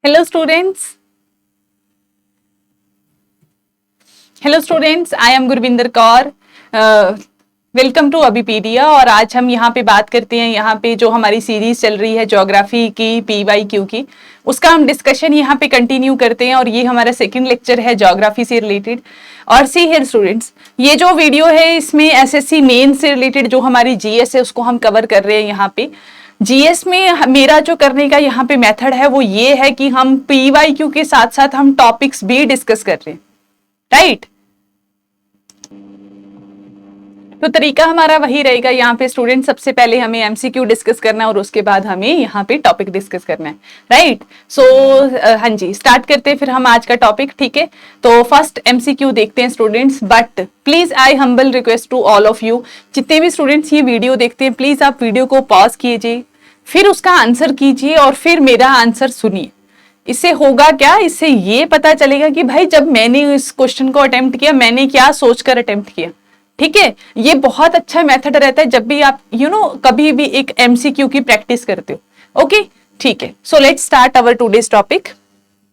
Hello students. I am Gurvinder Kaur. Welcome to Abhipedia. और आज हम यहाँ पे बात करते हैं, यहाँ पे जो हमारी सीरीज चल रही है ज्योग्राफी की PYQ की, उसका हम डिस्कशन यहाँ पे कंटिन्यू करते हैं। और ये हमारा सेकंड लेक्चर है ज्योग्राफी से रिलेटेड। और सी हियर स्टूडेंट्स, ये जो वीडियो है इसमें SSC मेन से रिलेटेड जो हमारी GS है उसको हम कवर कर रहे हैं। यहाँ पे GS में मेरा जो करने का यहाँ पे मेथड है वो ये है कि हम PYQ के साथ साथ हम टॉपिक्स भी डिस्कस कर रहे हैं, राइट। तो तरीका हमारा वही रहेगा। यहाँ पे स्टूडेंट सबसे पहले हमें MCQ डिस्कस करना है और उसके बाद हमें यहाँ पे टॉपिक डिस्कस करना है, राइट। सो हाँ जी, स्टार्ट करते हैं फिर हम आज का टॉपिक, ठीक है। तो फर्स्ट MCQ देखते हैं students. But please I humble request to all of you, जितने भी स्टूडेंट्स ये वीडियो देखते हैं प्लीज आप वीडियो को पॉज कीजिए, फिर उसका आंसर कीजिए और फिर मेरा आंसर सुनिए। इससे होगा क्या, इससे ये पता चलेगा कि भाई जब मैंने इस क्वेश्चन को अटेम्प्ट किया मैंने क्या सोचकर अटेम्प्ट किया, ठीक है। ये बहुत अच्छा मेथड रहता है जब भी आप कभी भी एक MCQ की प्रैक्टिस करते हो, ओके, ठीक है। So let's start our today's topic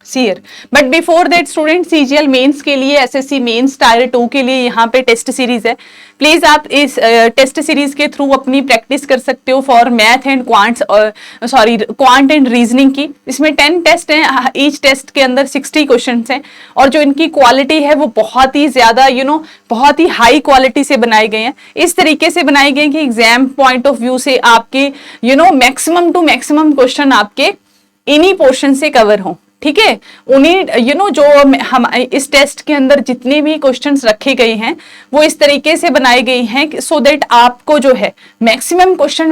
sir. But before that student, CGL mains के लिए, SSC मेंस टायर 2 के लिए यहाँ पे टेस्ट सीरीज है। प्लीज आप इस टेस्ट सीरीज के थ्रू अपनी प्रैक्टिस कर सकते हो for math and quant and reasoning की। इसमें 10 टेस्ट हैं, ईच टेस्ट के अंदर 60 क्वेश्चन हैं। और जो इनकी क्वालिटी है वो बहुत ही ज्यादा बहुत ही हाई क्वालिटी से बनाए गए हैं। इस तरीके से बनाए गए कि एग्जाम पॉइंट ऑफ व्यू से आपके मैक्सिमम टू मैक्सिमम क्वेश्चन आपके इन्हीं पोर्शन से कवर हों, ठीक है। उन्हीं जो हम इस टेस्ट के अंदर जितने भी क्वेश्चंस रखे गए हैं वो इस तरीके से बनाए गए हैं सो दैट आपको जो है मैक्सिमम क्वेश्चन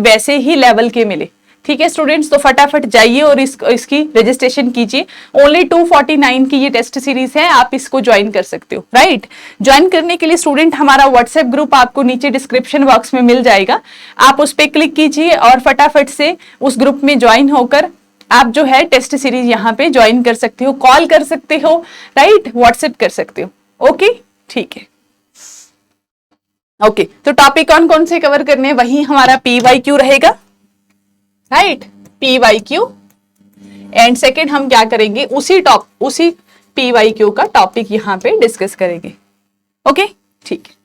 वैसे ही लेवल के मिले, ठीक है स्टूडेंट्स। तो फटाफट जाइए और इसकी रजिस्ट्रेशन कीजिए। ओनली 249 की ये टेस्ट सीरीज है, आप इसको ज्वाइन कर सकते हो, राइट। ज्वाइन करने के लिए स्टूडेंट हमारा व्हाट्सएप ग्रुप आपको नीचे डिस्क्रिप्शन बॉक्स में मिल जाएगा, आप उस पर क्लिक कीजिए और फटाफट से उस ग्रुप में ज्वाइन होकर आप जो है टेस्ट सीरीज यहाँ पे ज्वाइन कर सकते हो, कॉल कर सकते हो, राइट, व्हाट्सएप कर सकते हो, ओके, ठीक है। ओके, तो टॉपिक कौन कौन से कवर करने हैं, वही हमारा PYQ रहेगा, राइट, PYQ। एंड सेकेंड हम क्या करेंगे, उसी PYQ का टॉपिक यहाँ पे डिस्कस करेंगे, ओके, ठीक है।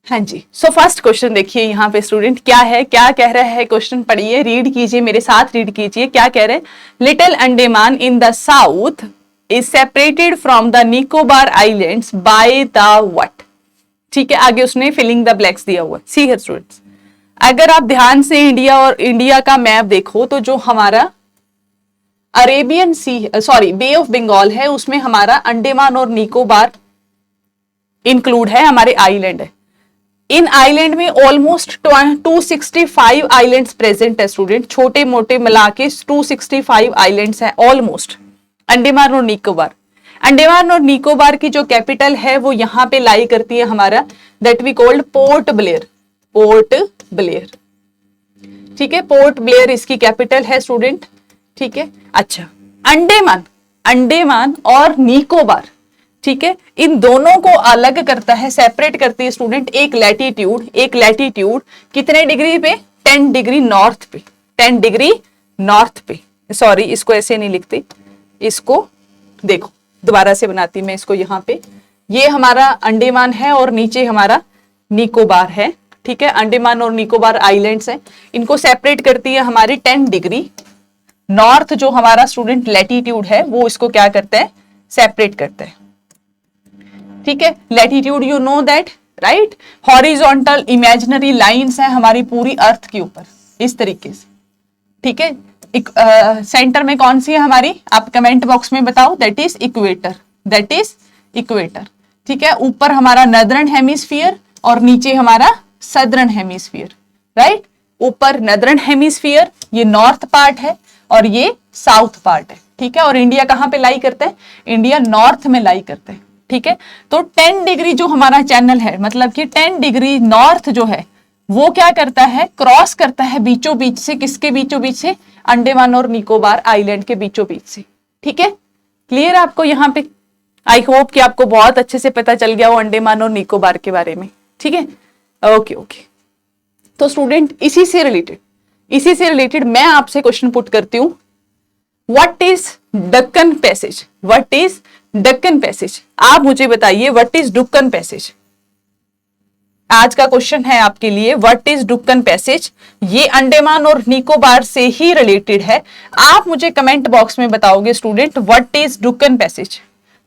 हाँ जी, सो फर्स्ट क्वेश्चन देखिए यहाँ पे स्टूडेंट क्या है, क्या कह रहा है क्वेश्चन, पढ़िए, रीड कीजिए, मेरे साथ रीड कीजिए। क्या कह रहे हैं, little Andaman in the south is separated from the Nicobar islands by the what, ठीक है। आगे उसने फिलिंग द ब्लैंक्स दिया हुआ है। सी हियर स्टूडेंट्स, अगर आप ध्यान से इंडिया का मैप देखो तो जो हमारा अरेबियन बे ऑफ बंगाल है उसमें हमारा अंडमान और निकोबार इंक्लूड है, हमारे आइलैंड है। इन आइलैंड में ऑलमोस्ट 265 आइलैंड्स प्रेजेंट है स्टूडेंट, छोटे मोटे मिला के 265 आइलैंड्स हैं ऑलमोस्ट, अंडमान और निकोबार। अंडमान और निकोबार की जो कैपिटल है वो यहाँ पे लाई करती है हमारा, that we called Port Blair, ठीक है। पोर्ट ब्लेयर इसकी कैपिटल है स्टूडेंट, ठीक है। अच्छा, अंडमान और निकोबार, ठीक है, इन दोनों को अलग करता है, सेपरेट करती है स्टूडेंट एक लैटिट्यूड कितने डिग्री पे, 10 डिग्री नॉर्थ पे, 10 डिग्री नॉर्थ पे। सॉरी, इसको ऐसे नहीं लिखते, इसको देखो दोबारा से बनाती मैं इसको। यहाँ पे ये हमारा अंडमान है और नीचे हमारा निकोबार है, ठीक है। अंडमान और निकोबार आइलैंड्स हैं, इनको सेपरेट करती है हमारी 10 डिग्री नॉर्थ। जो हमारा स्टूडेंट लैटिट्यूड है वो इसको क्या करता है, सेपरेट करता है, ठीक है। Latitude you know that, right, horizontal imaginary lines है हमारी पूरी अर्थ के ऊपर इस तरीके से, ठीक है। सेंटर में कौन सी है हमारी, आप कमेंट बॉक्स में बताओ, दैट इज इक्वेटर, ठीक है। ऊपर हमारा नॉर्दर्न हेमिस्फीयर और नीचे हमारा सदर्न हेमिस्फीयर, राइट। ऊपर नॉर्दर्न हेमिस्फीयर, ये नॉर्थ पार्ट है और ये साउथ पार्ट है, ठीक है। और इंडिया कहाँ पे लाई करता है, इंडिया नॉर्थ में लाई करता है, ठीक है। तो 10 डिग्री जो हमारा चैनल है, मतलब कि 10 डिग्री नॉर्थ जो है वो क्या करता है, क्रॉस करता है बीचों बीच से, किसके बीचों बीच से, अंडमान और निकोबार आइलैंड के बीचों बीच से, ठीक है। क्लियर आपको यहाँ पे, आई होप कि आपको बहुत अच्छे से पता चल गया हो अंडमान और निकोबार के बारे में, ठीक है। ओके। तो स्टूडेंट इसी से रिलेटेड मैं आपसे क्वेश्चन पुट करती हूँ what is Deccan passage? What is Deccan passage? आप मुझे बताइए व्हाट इज डक्कन पैसेज। आज का क्वेश्चन है आपके लिए, व्हाट इज डक्कन पैसेज। ये अंडमान और निकोबार से ही रिलेटेड है। आप मुझे कमेंट बॉक्स में बताओगे student what is Deccan passage.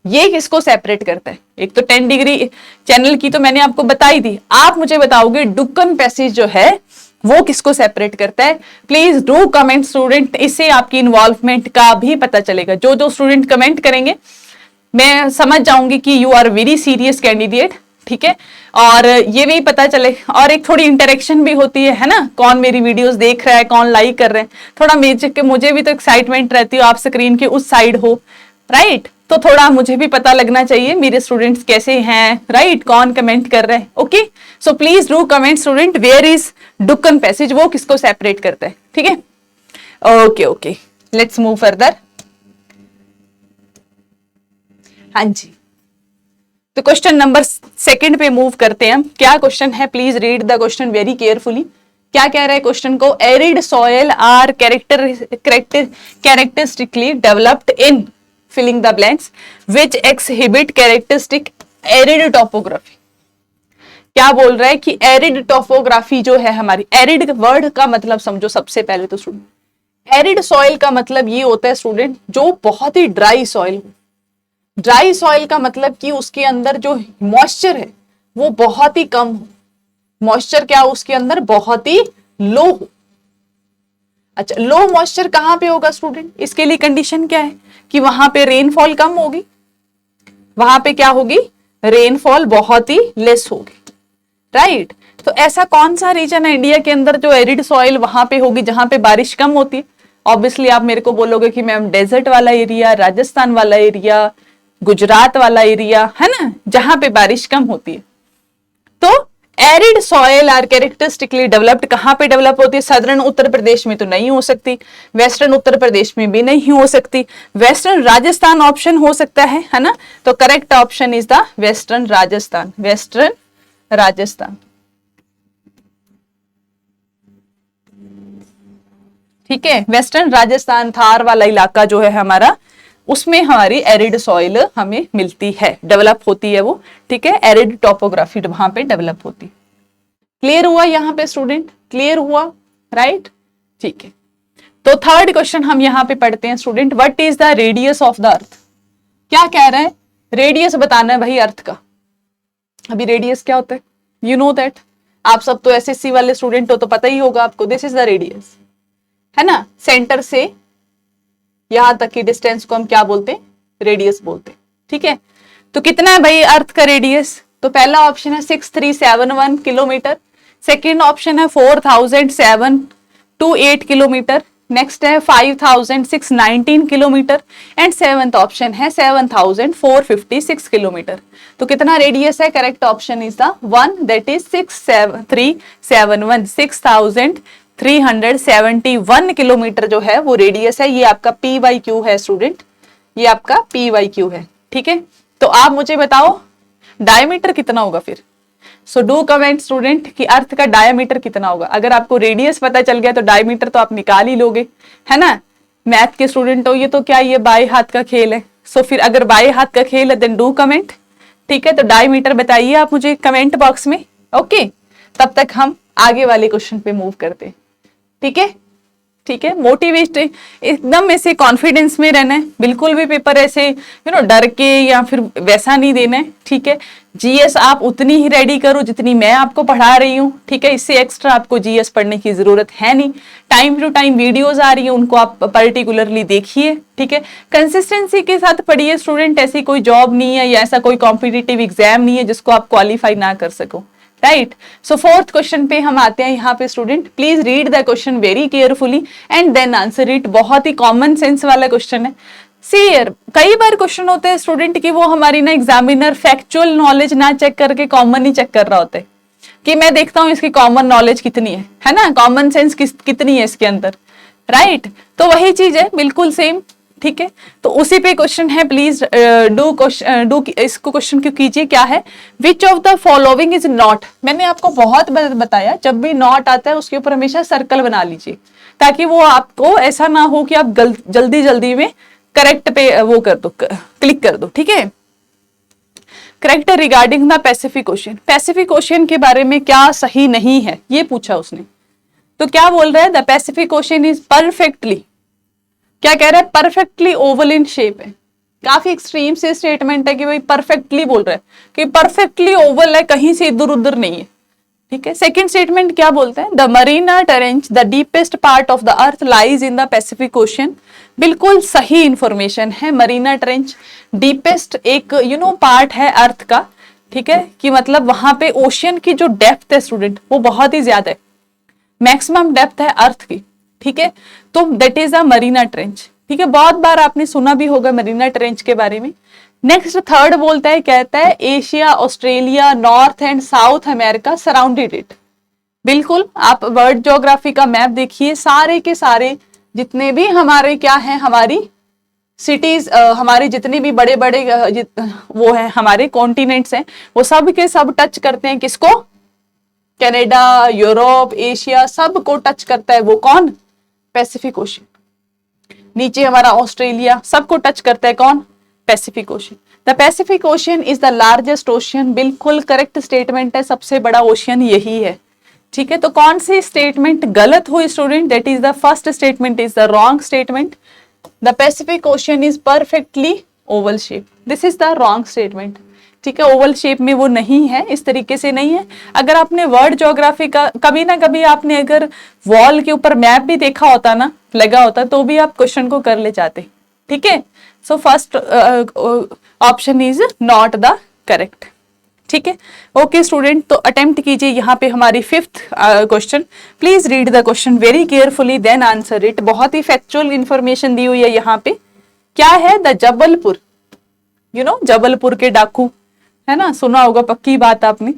ये किसको सेपरेट करता है? एक तो 10 डिग्री चैनल की तो मैंने आपको बताई थी, आप मुझे बताओगे डक्कन पैसेज जो है वो किसको सेपरेट करता है। प्लीज डू कमेंट स्टूडेंट, इससे आपकी इन्वॉल्वमेंट का भी पता चलेगा। जो जो स्टूडेंट कमेंट करेंगे मैं समझ जाऊंगी कि you are very serious candidate, ठीक है। और ये भी पता चले, और एक थोड़ी इंटरेक्शन भी होती है ना, कौन मेरी वीडियोस देख रहा है, कौन लाइक कर रहे हैं, थोड़ा मुझे भी तो एक्साइटमेंट रहती है, आप स्क्रीन के उस साइड हो, राइट। तो थोड़ा मुझे भी पता लगना चाहिए मेरे स्टूडेंट्स कैसे हैं, राइट, कौन कमेंट कर रहे हैं। Okay, so please do comment student where is Deccan passage, वो किसको सेपरेट करता है, ठीक है। Okay okay, let's move further. हाँ जी, तो क्वेश्चन नंबर 2 पे मूव करते हैं हम। क्या क्वेश्चन है, please read the question very carefully. क्या कह रहा है क्वेश्चन को? Arid soil are characteristically developed in filling the blanks which exhibit characteristic arid topography. क्या बोल रहा है कि एरिड टोपोग्राफी जो है हमारी, एरिड वर्ड का मतलब समझो सबसे पहले तो स्टूडेंट। एरिड सॉइल का मतलब ये होता है स्टूडेंट जो बहुत ही ड्राई सॉइल हो। ड्राई सॉइल का मतलब कि उसके अंदर जो मॉइस्चर है वो बहुत ही कम हो। मॉइस्चर क्या हो उसके अंदर? बहुत ही लो हो। अच्छा, लो मॉइस्चर कहां पे होगा स्टूडेंट? इसके लिए कंडीशन क्या है कि वहां पे रेनफॉल कम होगी, वहां पे क्या होगी? रेनफॉल बहुत ही लेस होगी, राइट। तो ऐसा कौन सा रीजन है इंडिया के अंदर जो एरिड सॉइल वहां पे होगी, जहां पे बारिश कम होती है? ऑब्वियसली आप मेरे को बोलोगे कि मैम डेजर्ट वाला एरिया, राजस्थान वाला एरिया, गुजरात वाला एरिया, है ना, जहां पे बारिश कम होती है। तो arid soil are characteristically developed कहां पे डेवलप होती है? सदर्न उत्तर प्रदेश में तो नहीं हो सकती, वेस्टर्न उत्तर प्रदेश में भी नहीं हो सकती, वेस्टर्न राजस्थान ऑप्शन हो सकता है ना। तो correct option is the western Rajasthan, western Rajasthan, ठीक है। वेस्टर्न राजस्थान, थार वाला इलाका जो है हमारा, उसमें हमारी एरिड सॉइल हमें मिलती है, डेवलप होती है वो, ठीक है। एरिड टोपोग्राफी वहां पे डेवलप होती। क्लियर हुआ यहाँ पे स्टूडेंट? क्लियर हुआ, राइट, ठीक है। तो थर्ड क्वेश्चन हम यहाँ पे पढ़ते हैं student, what is the radius of the earth. क्या कह रहे हैं? रेडियस बताना है भाई अर्थ का। अभी रेडियस क्या होता है? यू नो दैट, आप सब तो एसएससी वाले स्टूडेंट हो तो पता ही होगा आपको। दिस इज द रेडियस, है ना। सेंटर से यहां तक की डिस्टेंस को हम क्या बोलते हैं? रेडियस बोलते हैं, ठीक है। तो कितना है भाई अर्थ का रेडियस? तो पहला ऑप्शन है 6371 किलोमीटर, सेकेंड ऑप्शन है 4728 किलोमीटर, नेक्स्ट है 5619 किलोमीटर, एंड सेवंथ ऑप्शन है 7456 किलोमीटर। तो कितना रेडियस है? Correct option is the 1, that is 6371, 6371 kilometre जो है वो रेडियस है। ये आपका PYQ है स्टूडेंट, ये आपका PYQ है, ठीक है। तो आप मुझे बताओ डायमीटर कितना होगा फिर। सो डू कमेंट स्टूडेंट कि अर्थ का डायमीटर कितना होगा। अगर आपको रेडियस पता चल गया तो डायमीटर तो आप निकाल ही लोगे, है ना। मैथ के स्टूडेंट हो ये तो क्या, ये बाएं हाथ का खेल है। सो फिर अगर बाएं हाथ का खेल है देन डू कमेंट, ठीक है। तो डायमीटर बताइए आप मुझे कमेंट बॉक्स में, ओके। तब तक हम आगे वाले क्वेश्चन पे मूव करते हैं, ठीक है, ठीक है। मोटिवेट एकदम ऐसे कॉन्फिडेंस में रहना है, बिल्कुल भी पेपर ऐसे डर के या फिर वैसा नहीं देना है, ठीक है। जीएस आप उतनी ही रेडी करो जितनी मैं आपको पढ़ा रही हूँ, ठीक है। इससे एक्स्ट्रा आपको जीएस पढ़ने की जरूरत है नहीं। टाइम टू टाइम वीडियोस आ रही है, उनको आप पर्टिकुलरली देखिए, ठीक है। कंसिस्टेंसी के साथ पढ़िए स्टूडेंट, ऐसी कोई जॉब नहीं है या ऐसा कोई कॉम्पिटिटिव एग्जाम नहीं है जिसको आप क्वालिफाई ना कर सको, राइट। सो फोर्थ क्वेश्चन पे हम आते हैं यहाँ पे student. Please read the question very carefully and then answer it. बहुत ही कॉमन सेंस वाला क्वेश्चन है। सीयर कई बार क्वेश्चन होते हैं स्टूडेंट कि वो हमारी ना एग्जामिनर फैक्चुअल नॉलेज ना चेक करके कॉमन ही चेक कर रहा होता है कि मैं देखता हूँ इसकी कॉमन नॉलेज कितनी है ना, कॉमन सेंस कितनी है इसके अंदर, राइट। तो वही चीज है, बिल्कुल सेम ठीक है, तो उसी पे क्वेश्चन है, प्लीज डू इसको क्वेश्चन क्यों कीजिए, क्या है, which of the following is not. मैंने आपको बहुत बताया जब भी नॉट आता है उसके ऊपर हमेशा सर्कल बना लीजिए, ताकि वो आपको ऐसा ना हो कि आप जल्दी जल्दी में करेक्ट पे वो कर दो, क्लिक कर दो, ठीक है। Correct regarding the Pacific ocean, Pacific ocean के बारे में क्या सही नहीं है ये पूछा उसने, तो क्या बोल रहा है, the Pacific ocean is perfectly, क्या कह रहा है, परफेक्टली ओवल इन शेप है। काफी एक्सट्रीम से स्टेटमेंट है कि भाई परफेक्टली बोल रहा है कि परफेक्टली ओवल है, कहीं से इधर उधर नहीं है, ठीक है। सेकंड स्टेटमेंट क्या बोलता है, the Marina trench the deepest part of the earth lies in the Pacific ocean, बिल्कुल सही इंफॉर्मेशन है। मरीना ट्रेंच डीपेस्ट एक पार्ट है अर्थ का, ठीक है, कि मतलब वहां पे ओशियन की जो डेप्थ है स्टूडेंट वो बहुत ही ज्यादा है, मैक्सिमम डेप्थ है अर्थ की, ठीक है, तो that is a Marina trench, ठीक है। बहुत बार आपने सुना भी होगा मरीना ट्रेंच के बारे में। नेक्स्ट थर्ड बोलता है, कहता है Asia, Australia, north and south America surrounded it, बिल्कुल आप वर्ल्ड ज्योग्राफी का मैप देखिए, सारे के सारे जितने भी हमारे क्या है, हमारी सिटीज, हमारे जितने भी बड़े बड़े वो है हमारे कॉन्टिनेंट्स हैं, वो सब के सब टच करते हैं किसको, कनाडा, यूरोप, एशिया, सब को टच करता है वो कौन, पैसिफिक ओशियन। नीचे हमारा ऑस्ट्रेलिया, सबको टच करता है कौन, Pacific ocean. The Pacific ocean is the largest ocean, बिल्कुल करेक्ट स्टेटमेंट है, सबसे बड़ा ओशियन यही है, ठीक है। तो कौन सी स्टेटमेंट गलत हुई student, that is the first statement is the wrong statement, the Pacific ocean is perfectly Oval shape, this is the wrong statement, ठीक है। ओवल शेप में वो नहीं है, इस तरीके से नहीं है। अगर आपने वर्ल्ड ज्योग्राफी का कभी ना कभी आपने अगर वॉल के ऊपर मैप भी देखा होता ना, लगा होता, तो भी आप क्वेश्चन को कर ले जाते, ठीक है। So first option is not the correct, ठीक है। ओके स्टूडेंट, तो अटेम्प्ट कीजिए यहाँ पे हमारी fifth question, please read the question very carefully then answer it. बहुत ही फैक्चुअल इंफॉर्मेशन दी हुई है यहाँ पे। क्या है, द जबलपुर, जबलपुर के डाकू, है ना, सुना होगा, पक्की बात आपने।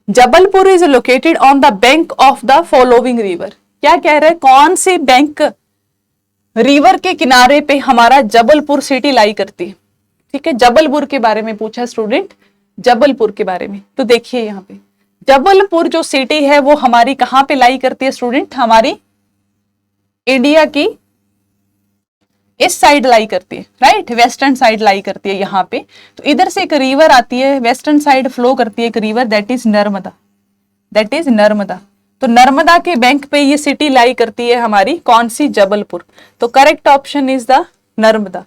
Jabalpur is located on the bank of the following river, क्या कह रहे हैं, कौन सी बैंक रिवर के किनारे पे हमारा जबलपुर सिटी लाई करती है, ठीक है। जबलपुर के बारे में पूछा स्टूडेंट, जबलपुर के बारे में, तो देखिए यहाँ पे जबलपुर जो सिटी है वो हमारी कहां पे लाई करती है स्टूडेंट, हमारी इंडिया की इस साइड लाई करती है, राइट, वेस्टर्न साइड लाई करती है यहाँ पे। तो इधर से एक रिवर आती है, वेस्टर्न साइड फ्लो करती है एक river, that is Narmada, that is Narmada. तो नर्मदा के बैंक पे ये सिटी लाई करती है हमारी कौन सी, जबलपुर। तो correct option is the Narmada,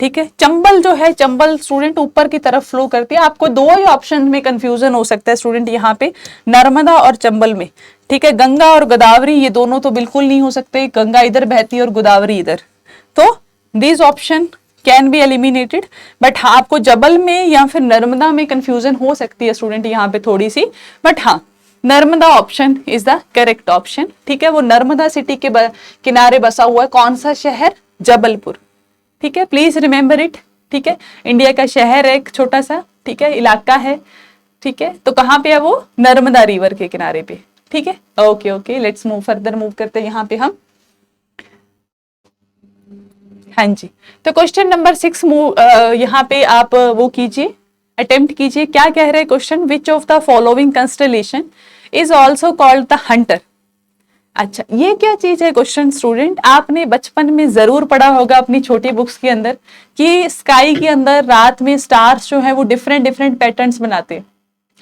ठीक है। चंबल जो है, चंबल स्टूडेंट ऊपर की तरफ फ्लो करती है, आपको दो ही ऑप्शन में कंफ्यूजन हो सकता है स्टूडेंट यहाँ पे, नर्मदा और चंबल में, ठीक है। गंगा और गोदावरी ये दोनों तो बिल्कुल नहीं हो सकते, गंगा इधर बहती है और गोदावरी इधर, तो this option can be eliminated. But हाँ, आपको जबल में या फिर नर्मदा में कंफ्यूजन हो सकती है स्टूडेंट यहाँ पे थोड़ी सी, बट हाँ, Narmada option is the correct option, ठीक है। वो नर्मदा सिटी के किनारे बसा हुआ है कौन सा शहर, जबलपुर, ठीक है। प्लीज रिमेंबर इट, ठीक है। इंडिया का शहर है एक छोटा सा, ठीक है, इलाका है, ठीक है। तो कहाँ पे है वो, नर्मदा रिवर के किनारे पे, ठीक है। Okay okay, let's move further, move करते हैं यहाँ पे हम, हाँ जी। तो क्वेश्चन नंबर 6 यहाँ पे आप वो कीजिए, अटेम्प्ट कीजिए। क्या कह रहे हैं question, which of the following constellation is also called the Hunter. अच्छा, ये क्या चीज है क्वेश्चन स्टूडेंट, आपने बचपन में जरूर पढ़ा होगा अपनी छोटी बुक्स के अंदर कि स्काई के अंदर रात में स्टार्स जो है वो डिफरेंट डिफरेंट पैटर्न्स बनाते हैं,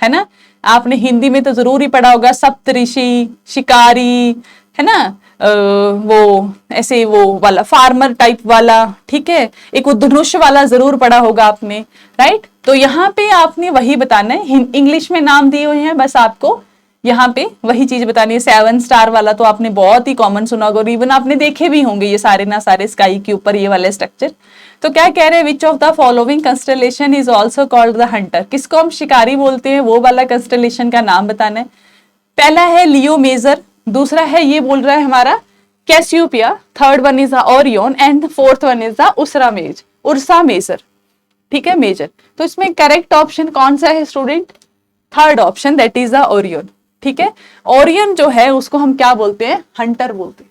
है ना। आपने हिंदी में तो जरूर ही पढ़ा होगा, सप्तऋषि, शिकारी, है ना, वो ऐसे वो वाला फार्मर टाइप वाला, ठीक है। एक वो धनुष वाला जरूर पढ़ा होगा आपने, राइट। तो यहाँ पे आपने वही बताना है, इंग्लिश में नाम दिए हुए हैं, बस आपको यहाँ पे वही चीज बतानी है। 7 स्टार वाला तो आपने बहुत ही कॉमन सुना होगा, और इवन आपने देखे भी होंगे ये सारे ना सारे स्काई के ऊपर ये वाले स्ट्रक्चर। तो क्या कह रहे हैं, विच of the following constellation is also called the Hunter, किसको हम शिकारी बोलते हैं, वो वाला कंस्टलेशन का नाम बताना है। पहला है लियो मेजर, दूसरा है ये बोल रहा है हमारा Cassiopeia, third one is the Orion and fourth one is the Ursa Major, ठीक है, मेजर। तो इसमें करेक्ट ऑप्शन कौन सा है student, third option, that is the Orion, ठीक है। ओरियन जो है उसको हम क्या बोलते हैं, हंटर बोलते हैं,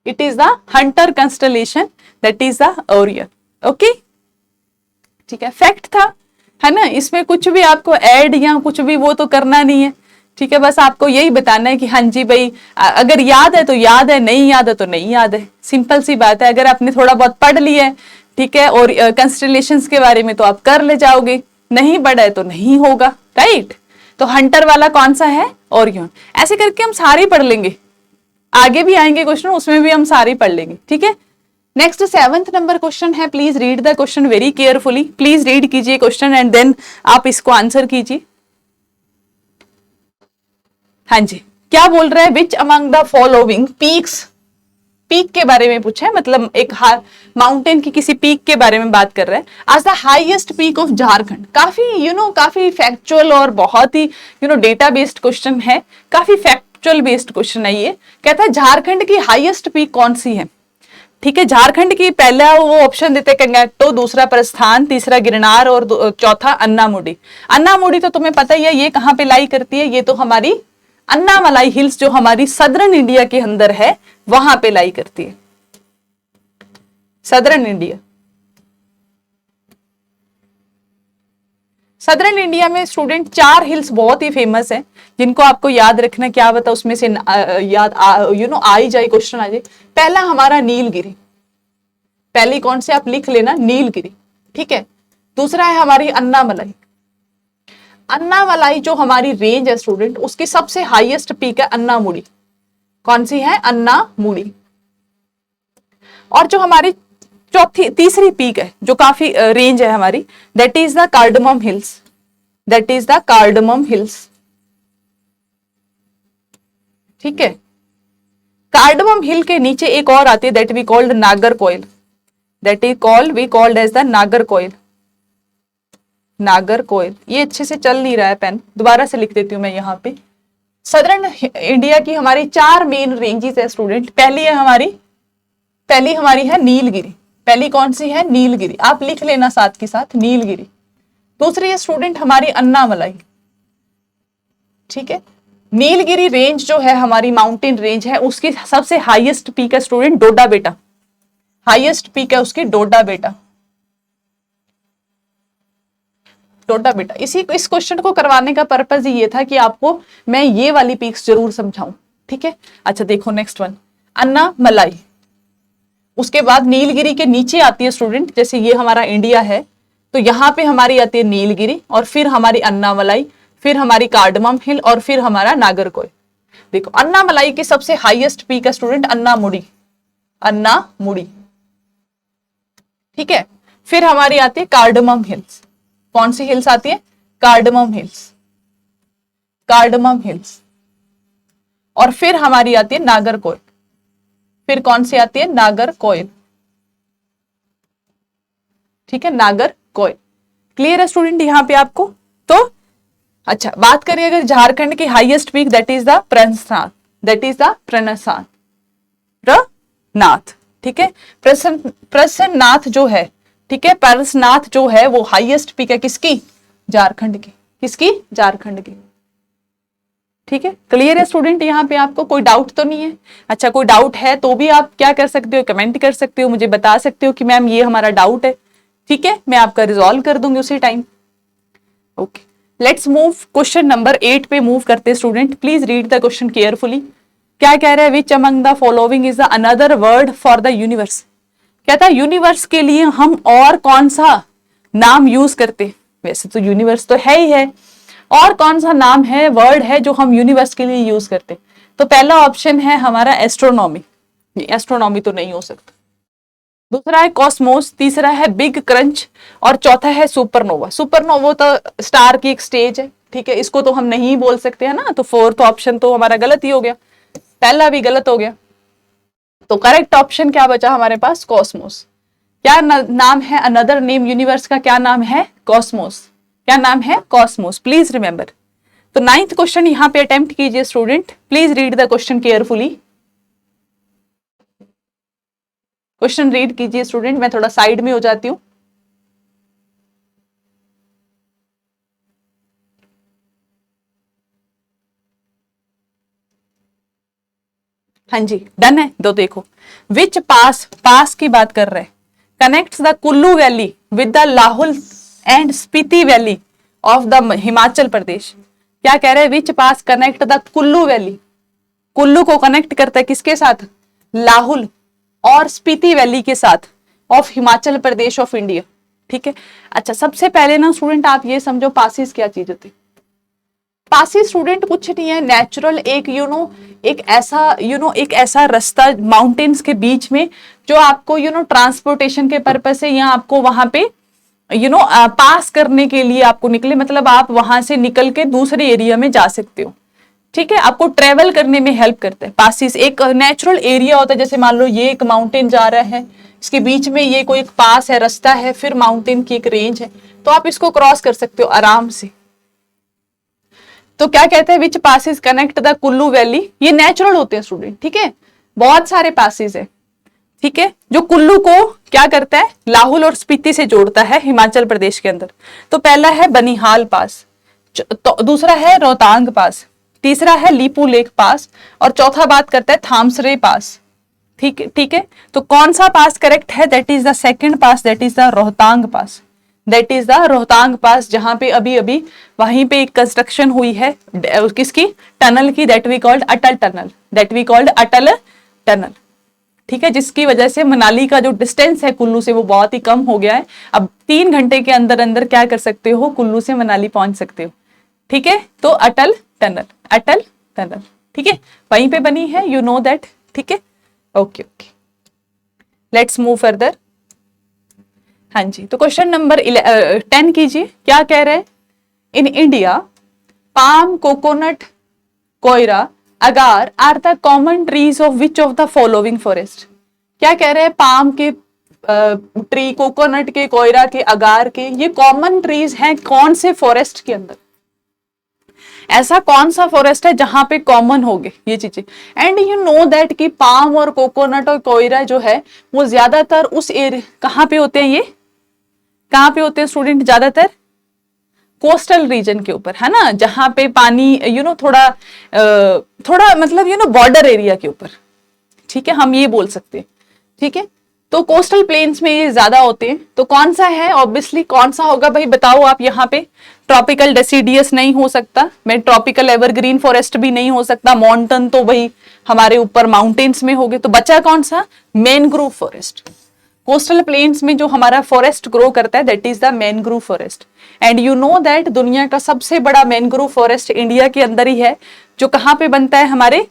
it is the Hunter constellation, that is the Orion. Okay, ठीक है, फैक्ट था, है ना, इसमें कुछ भी आपको ऐड या कुछ भी वो तो करना नहीं है, ठीक है, बस आपको यही बताना है कि हाँ जी भाई, अगर याद है तो याद है, नहीं याद है तो नहीं याद है, सिंपल सी बात है। अगर आपने थोड़ा बहुत पढ़ लिया है, ठीक है, और कंस्टलेशंस के बारे में तो आप कर ले जाओगे, नहीं पढ़ा है तो नहीं होगा, राइट। तो हंटर वाला कौन सा है? ओरियन। ऐसे करके हम सारे पढ़ लेंगे, आगे भी आएंगे क्वेश्चन, उसमें भी हम सारे पढ़ लेंगे, ठीक है। नेक्स्ट 7th नंबर क्वेश्चन है, please read the question very carefully, please read कीजिए क्वेश्चन एंड देन आप इसको आंसर कीजिए। हाँ जी, क्या बोल रहा है? Which among the following peaks, peak के बारे में पूछा है, मतलब एक माउंटेन की किसी पीक के बारे में बात कर रहा है। आज the highest peak of Jharkhand, काफी काफी फैक्चुअल और बहुत ही डेटा बेस्ड क्वेश्चन है, काफी फैक्चुअल बेस्ड क्वेश्चन है ये। कहता है झारखंड की हाईएस्ट पीक कौन सी है, ठीक है। झारखंड की पहला वो ऑप्शन देते कंगेट्टो, दूसरा प्रस्थान, तीसरा गिरनार और चौथा अन्नामुडी। अन्नामुडी तो तुम्हें पता ही है ये कहाँ पे लाई करती है, ये तो हमारी अन्नामलाई हिल्स जो हमारी सदर्न इंडिया के अंदर है वहां पे लाई करती है, सदर्न इंडिया। सदर्न इंडिया में स्टूडेंट 4 हिल्स बहुत ही फेमस है जिनको आपको याद रखना, क्या बता उसमें से याद आ ही जाए, क्वेश्चन आ जाए। पहला हमारा नीलगिरी, पहली कौन से आप लिख लेना, नीलगिरी, ठीक है। दूसरा है हमारी अन्नामलाई, अन्नामलाई जो हमारी रेंज है स्टूडेंट, उसकी सबसे हाईएस्ट पीक है अन्नामुडी, कौन सी है? अन्नामुडी। और जो हमारी तीसरी पीक है जो काफी रेंज है हमारी, that is the cardamom hills, that is the cardamom hills, ठीक है। कार्डमम हिल के नीचे एक और आती है that we called Nagercoil, that is called we called as the Nagercoil, Nagercoil. ये अच्छे से चल नहीं रहा है पेन, दोबारा से लिख देती हूं मैं यहाँ पे। सदर्न इंडिया की हमारी 4 मेन रेंजेस है स्टूडेंट। पहली हमारी है नीलगिरी, पहली कौन सी है? नीलगिरी, आप लिख लेना साथ के साथ नीलगिरी। दूसरी है स्टूडेंट हमारी अन्नामलाई, ठीक है। नीलगिरी रेंज जो है हमारी माउंटेन रेंज है, उसकी सबसे हाईएस्ट पीक है स्टूडेंट डोडा बेटा, हाईएस्ट पीक है उसकी डोडा बेटा, डोडा बेटा। इस क्वेश्चन को करवाने का पर्पज ये था कि आपको मैं ये वाली पीक्स जरूर समझाऊं, ठीक है। अच्छा देखो नेक्स्ट वन, अन्नामलाई, उसके बाद नीलगिरी के नीचे आती है स्टूडेंट, जैसे ये हमारा इंडिया है तो यहाँ पे हमारी आती है नीलगिरी, और फिर हमारी अन्नामलाई, फिर हमारी कार्डमम हिल, और फिर हमारा नागरकोइल। देखो अन्नामलाई की सबसे हाईएस्ट पीक है स्टूडेंट अन्नामुडी, अन्नामुडी, ठीक है। फिर हमारी आती है कार्डमम हिल्स, कौन सी हिल्स आती है? Cardamom hills, cardamom hills. और फिर हमारी आती है नागरकोइल, फिर कौन सी आती है? नागरकोइल, ठीक है, नागरकोइल। क्लियर है स्टूडेंट यहाँ पे आपको? तो अच्छा बात करें अगर झारखंड की highest peak, that is the Parasnath, that is the Parasnath, Parasnath, ठीक है। प्रसन्नाथ जो है, ठीक है, परसनाथ जो है वो हाईएस्ट पीक है किसकी? झारखंड की, किसकी? झारखंड की, ठीक है। क्लियर है स्टूडेंट यहाँ पे आपको? कोई डाउट तो नहीं है? अच्छा कोई डाउट है तो भी आप क्या कर सकते हो, कमेंट कर सकते हो, मुझे बता सकते हो कि मैम ये हमारा डाउट है, ठीक है, मैं आपका रिजॉल्व कर दूंगी उसी time. Okay let's move, question number 8 पे मूव करते student, please read the question carefully. क्या कह रहा है? Which among the following is the another word for the universe. कहता है यूनिवर्स के लिए हम और कौन सा नाम यूज करते? वैसे तो यूनिवर्स तो है ही है, और कौन सा नाम है, वर्ड है जो हम यूनिवर्स के लिए यूज करते? तो पहला ऑप्शन है हमारा एस्ट्रोनॉमी, एस्ट्रोनॉमी तो नहीं हो सकता। दूसरा है कॉस्मोस, तीसरा है बिग क्रंच, और चौथा है सुपरनोवा। सुपरनोवा तो स्टार की एक स्टेज है, ठीक है, इसको तो हम नहीं बोल सकते है ना, तो फोर्थ ऑप्शन तो हमारा गलत ही हो गया, पहला भी गलत हो गया। तो करेक्ट ऑप्शन क्या बचा हमारे पास? कॉस्मोस। क्या नाम है? अनदर नेम यूनिवर्स का क्या नाम है? कॉस्मोस। क्या नाम है? Cosmos, please remember. तो 9th क्वेश्चन यहाँ पे अटेम्प्ट कीजिए student, please read the question carefully. Question read कीजिए स्टूडेंट, मैं थोड़ा साइड में हो जाती हूं। हाँ जी डन है। दो देखो, विच पास, पास की बात कर रहे हैं, connects the Kullu Valley with the Lahul and Spiti Valley of the Himachal Pradesh. क्या कह रहे हैं? Which pass connect the Kullu valley, Kullu को कनेक्ट करता है किसके साथ? लाहुल और स्पीति वैली के साथ of Himachal Pradesh of India. ठीक है, अच्छा सबसे पहले ना स्टूडेंट आप ये समझो पासिस क्या चीज होती है। पासिस स्टूडेंट कुछ नहीं है, नेचुरल एक एक ऐसा रास्ता माउंटेन्स के बीच में जो आपको ट्रांसपोर्टेशन के पर्पज से या आपको वहां पे पास करने के लिए आपको निकले, मतलब आप वहां से निकल के दूसरे एरिया में जा सकते हो। ठीक है, आपको ट्रेवल करने में हेल्प करता है। पासिस एक नेचुरल एरिया होता है, जैसे मान लो ये एक माउंटेन जा रहा है, इसके बीच में ये कोई एक पास है, रास्ता है, फिर माउंटेन की एक रेंज है, तो आप इसको क्रॉस कर सकते हो आराम से। तो क्या कहते हैं? Which passes connect the Kullu valley, ये नेचुरल होते हैं स्टूडेंट। ठीक है, बहुत सारे पासिस है। ठीक है, जो कुल्लू को क्या करता है? लाहुल और स्पीति से जोड़ता है हिमाचल प्रदेश के अंदर। तो पहला है बनिहाल पास, तो दूसरा है रोहतांग पास, तीसरा है लीपू लेक पास, और चौथा बात करता है थामसरे पास। ठीक है, तो कौन सा पास करेक्ट है? That is the second pass, that is the Rohtang pass, that is the Rohtang pass, जहां पे अभी अभी वहीं पे एक कंस्ट्रक्शन हुई है किसकी? टनल की, that we called Atal tunnel, that we called Atal tunnel. ठीक है, जिसकी वजह से मनाली का जो डिस्टेंस है कुल्लू से वो बहुत ही कम हो गया है। अब 3 घंटे के अंदर अंदर क्या कर सकते हो? कुल्लू से मनाली पहुंच सकते हो। ठीक है, तो अटल टनल, अटल टनल, ठीक है, वहीं पे बनी है, यू नो दैट। ठीक है, okay okay, let's move further. हाँ जी, तो क्वेश्चन नंबर 10 कीजिए। क्या कह रहे हैं? In India palm, coconut, keora, agar are the common trees of which of the following forest. क्या कह रहे हैं? पाम के ट्री, कोकोनट के, कोयरा के, अगार के, ये कॉमन ट्रीज हैं कौन से फॉरेस्ट के अंदर? ऐसा कौन सा फॉरेस्ट है जहां पे कॉमन हो गए ये चीजें? एंड यू नो दैट कि पाम और कोकोनट और कोयरा जो है वो ज्यादातर उस एरिया कहां पे होते हैं? ये कहां पे होते हैं स्टूडेंट? ज्यादातर कोस्टल रीजन के ऊपर, है ना, जहां पे पानी थोड़ा मतलब बॉर्डर एरिया के ऊपर। ठीक है, हम ये बोल सकते हैं। ठीक है, तो कोस्टल प्लेन्स में ये ज्यादा होते हैं। तो कौन सा है? ऑब्वियसली कौन सा होगा भाई, बताओ आप। यहाँ पे ट्रॉपिकल डेसिडियस नहीं हो सकता, मैं ट्रॉपिकल एवरग्रीन फॉरेस्ट भी नहीं हो सकता, माउंटेन तो भाई हमारे ऊपर माउंटेन्स में हो गए। तो बचा कौन सा? Mangrove forest. कोस्टल प्लेन्स में जो हमारा फॉरेस्ट ग्रो करता है that is the mangrove forest. And you know that दुनिया का सबसे बड़ा मैनग्रोव फॉरेस्ट इंडिया के अंदर ही है, जो कहाँ पे बनता है? हमारे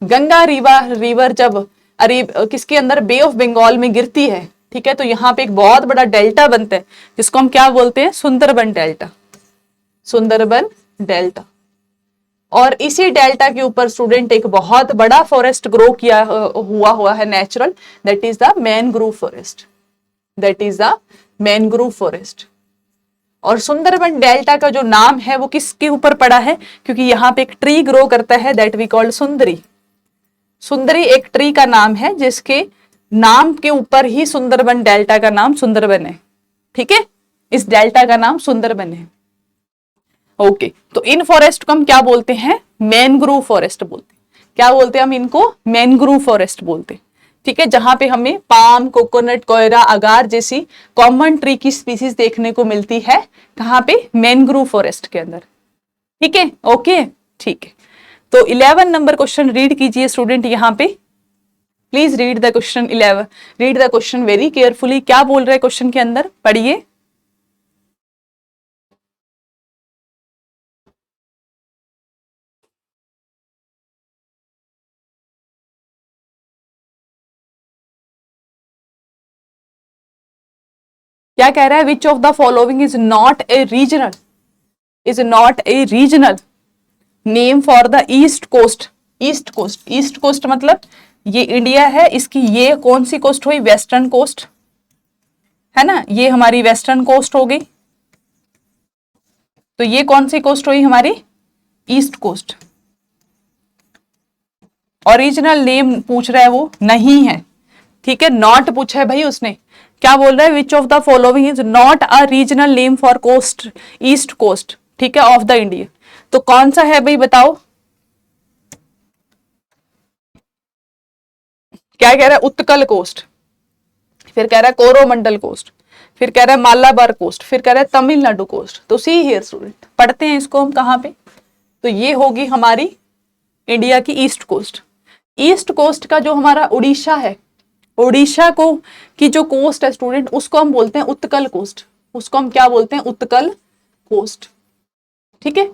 गंगा रिवर जब किसके अंदर? बे ऑफ बंगाल में गिरती है। ठीक है, तो यहाँ पे एक बहुत बड़ा डेल्टा बनता है जिसको हम क्या बोलते हैं? Sundarban delta, Sundarban delta. और इसी डेल्टा के ऊपर स्टूडेंट एक बहुत बड़ा फॉरेस्ट ग्रो किया हुआ है natural, that is the mangrove forest, that is the mangrove forest. और सुंदरबन डेल्टा का जो नाम है वो किसके ऊपर पड़ा है? क्योंकि यहाँ पे एक ट्री ग्रो करता है दैट वी कॉल्ड सुंदरी। सुंदरी एक ट्री का नाम है जिसके नाम के ऊपर ही सुंदरबन डेल्टा का नाम सुंदरबन है। ठीक है, इस डेल्टा का नाम सुंदरबन है। ओके, तो इन फॉरेस्ट को हम क्या बोलते हैं? मैनग्रोव फॉरेस्ट बोलते हैं। क्या बोलते हैं हम इनको? मैनग्रोव फॉरेस्ट बोलते हैं। ठीक है, जहां पे हमें पाम, कोकोनट, कोयरा, अगार जैसी कॉमन ट्री की स्पीसीज देखने को मिलती है। कहां पे? मैनग्रोव फॉरेस्ट के अंदर। ठीक है, ओके, ठीक है। तो 11 नंबर क्वेश्चन रीड कीजिए स्टूडेंट। यहाँ पे please read the question 11, read the question very carefully. क्या बोल रहे हैं क्वेश्चन के अंदर? पढ़िए। क्या कह रहा है? Which of the following is not a regional, is not a regional name for the east coast. East coast, east coast मतलब ये इंडिया है, इसकी ये कौन सी कोस्ट हुई? वेस्टर्न कोस्ट, है ना, ये हमारी वेस्टर्न कोस्ट हो गई। तो ये कौन सी कोस्ट हुई? हमारी ईस्ट कोस्ट। ओरिजिनल नेम पूछ रहा है वो, नहीं है। ठीक है, नॉट पूछा है भाई उसने। क्या बोल रहा है? Which of the following is not a regional name for coast, east coast, ठीक है, ऑफ द इंडिया। तो कौन सा है भाई, बताओ। क्या कह रहा है? उत्कल कोस्ट। फिर कह रहा है कोरोमंडल कोस्ट, फिर कह रहा है मालाबार कोस्ट, फिर कह रहा है तमिलनाडु कोस्ट। तो सी हियर स्टूडेंट, पढ़ते हैं इसको हम कहाँ पे, तो ये होगी हमारी इंडिया की ईस्ट कोस्ट। ईस्ट कोस्ट का जो हमारा उड़ीसा है, उड़ीसा को की जो कोस्ट है स्टूडेंट, उसको हम बोलते हैं उत्कल कोस्ट। उसको हम क्या बोलते हैं, उत्कल कोस्ट। ठीक है,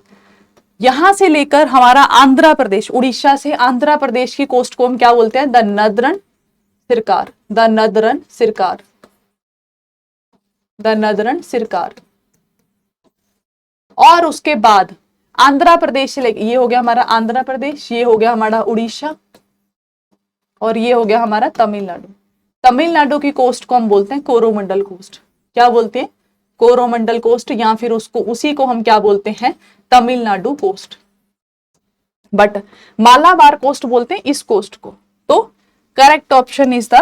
यहां से लेकर हमारा आंध्र प्रदेश, उड़ीसा से आंध्र प्रदेश की कोस्ट को हम क्या बोलते हैं, the Northern Circars, the Northern Circars, the Northern Circars. और उसके बाद आंध्र प्रदेश से लेकर, ये हो गया हमारा आंध्र प्रदेश, ये हो गया हमारा उड़ीसा, और ये हो गया हमारा तमिलनाडु। तमिलनाडु की कोस्ट को हम बोलते हैं कोरोमंडल कोस्ट। क्या बोलते हैं, कोरोमंडल कोस्ट, या फिर उसको, उसी को हम क्या बोलते हैं, Tamil Nadu coast. But Malabar coast बोलते हैं इस कोस्ट को। तो correct option is the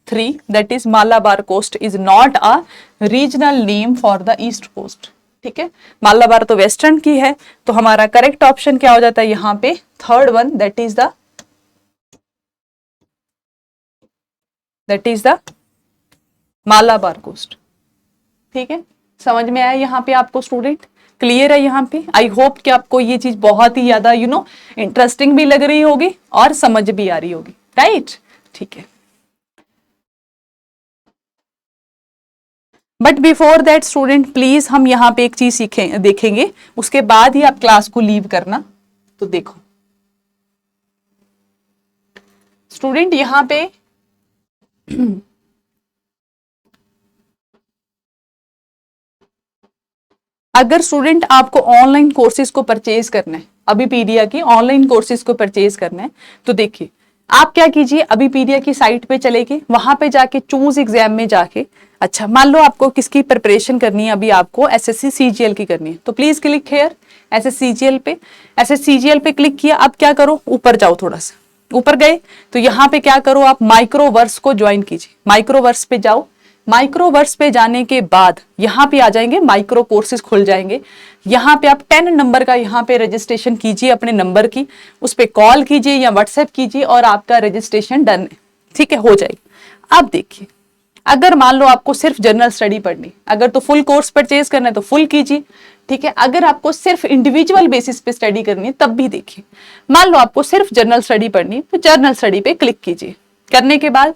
3, that is Malabar coast is not a regional name for the east coast. ठीक है, मालाबार तो वेस्टर्न की है, तो हमारा करेक्ट ऑप्शन क्या हो जाता है यहाँ पे, third one, that is the Malabar coast. ठीक है, समझ में आया यहाँ पे आपको स्टूडेंट, क्लियर है यहाँ पे। आई होप कि आपको ये चीज बहुत ही ज्यादा इंटरेस्टिंग भी लग रही होगी और समझ भी आ रही होगी, राइट। ठीक है, but before that student please हम यहाँ पे एक चीज देखेंगे, उसके बाद ही आप क्लास को लीव करना। तो देखो स्टूडेंट, यहाँ पे अगर स्टूडेंट आपको ऑनलाइन कोर्सेज को परचेज करना है, अभिपीडिया की ऑनलाइन कोर्सेज को परचेज करना है, तो देखिए आप क्या कीजिए, अभिपीडिया की साइट पे चले गए, वहां पे जाके चूज एग्जाम में जाके, अच्छा मान लो आपको किसकी प्रिपरेशन करनी है, अभी आपको एसएससी सीजीएल की करनी है, तो प्लीज क्लिक हेयर एसएससीजीएल पे। एसएससीजीएल पे क्लिक किया, अब क्या करो, ऊपर जाओ, थोड़ा सा ऊपर गए तो यहाँ पे क्या करो, आप माइक्रोवर्स को ज्वाइन कीजिए। माइक्रोवर्स पे जाओ, माइक्रोवर्स पे जाने के बाद यहाँ पे आ जाएंगे माइक्रो कोर्सेज खुल जाएंगे। यहाँ पे आप 10 नंबर का यहाँ पे रजिस्ट्रेशन कीजिए, अपने नंबर की उस पे कॉल कीजिए या व्हाट्सएप कीजिए और आपका रजिस्ट्रेशन डन है। ठीक है, हो जाएगी। अब देखिए, अगर मान लो आपको सिर्फ जनरल स्टडी पढ़नी, अगर तो फुल कोर्स परचेज करना है तो फुल कीजिए। ठीक है, अगर आपको सिर्फ इंडिविजुअल बेसिस पे स्टडी करनी है तब भी देखिए। मान लो आपको सिर्फ जनरल स्टडी पढ़नी है तो जनरल स्टडी पे क्लिक कीजिए। करने के बाद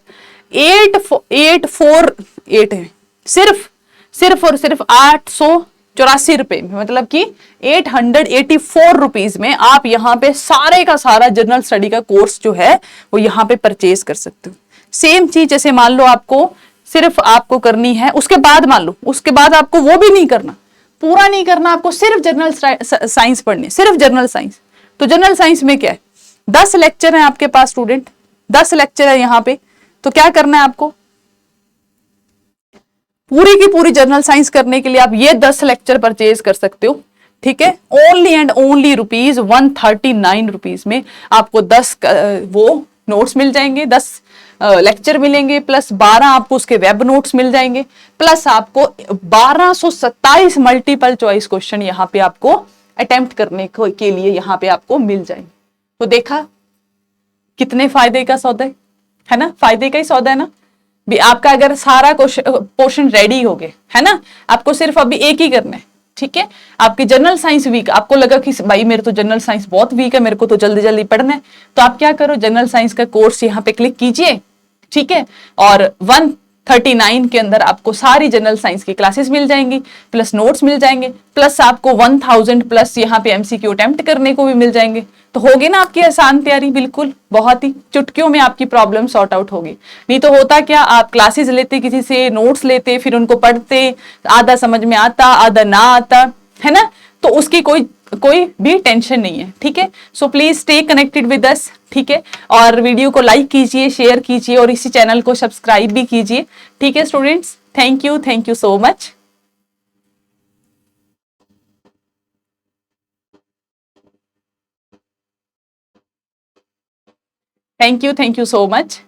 848 है, सिर्फ और सिर्फ 884 रुपए में, मतलब कि 884 रुपीज में आप यहाँ पे सारे का सारा जनरल स्टडी का कोर्स जो है वो यहाँ पे परचेज कर सकते हो। सेम चीज जैसे मान लो आपको सिर्फ आपको करनी है, उसके बाद मान लो उसके बाद आपको वो भी नहीं करना, पूरा नहीं करना, आपको सिर्फ जनरल साइंस पढ़नी, सिर्फ जनरल साइंस। तो जनरल साइंस में क्या है, 10 लेक्चर है आपके पास स्टूडेंट, 10 लेक्चर है यहाँ पे। तो क्या करना है आपको, पूरी की पूरी जनरल साइंस करने के लिए आप ये 10 लेक्चर परचेज कर सकते हो। ठीक है, only and only rupees 139 rupees में आपको 10 वो नोट्स मिल जाएंगे, 10 लेक्चर मिलेंगे, प्लस 12 आपको उसके वेब नोट्स मिल जाएंगे, प्लस आपको 1227 मल्टीपल चॉइस क्वेश्चन यहाँ पे आपको अटेम्प्ट करने के लिए यहाँ पे आपको मिल जाएंगे। तो देखा कितने फायदे का सौदा है ना, फायदे का ही सौदा है ना। भी आपका अगर सारा पोर्शन रेडी हो गए है ना, आपको सिर्फ अभी एक ही करना है। ठीक है, आपकी जनरल साइंस वीक, आपको लगा कि भाई मेरे तो जनरल साइंस बहुत वीक है, मेरे को तो जल्दी जल्दी पढ़ना है, तो आप क्या करो, जनरल साइंस का कोर्स यहाँ पे क्लिक कीजिए। ठीक है, और 139 के अंदर आपको सारी जनरल साइंस की क्लासेस मिल जाएंगी, प्लस नोट्स मिल जाएंगे, प्लस आपको 1000 प्लस यहाँ पे एमसीक्यू अटेम्प्ट करने को भी मिल जाएंगे। तो होगी ना आपकी आसान तैयारी, बिल्कुल बहुत ही चुटकियों में आपकी प्रॉब्लम सॉर्ट आउट होगी। नहीं तो होता क्या, आप क्लासेस लेते, किसी से नोट्स लेते, फिर उनको पढ़ते, आधा समझ में आता आधा ना आता, है ना, तो उसकी कोई भी टेंशन नहीं है। ठीक है, so please stay connected with us. ठीक है, और वीडियो को लाइक कीजिए, शेयर कीजिए और इसी चैनल को सब्सक्राइब भी कीजिए। ठीक है students, thank you so much. Thank you so much.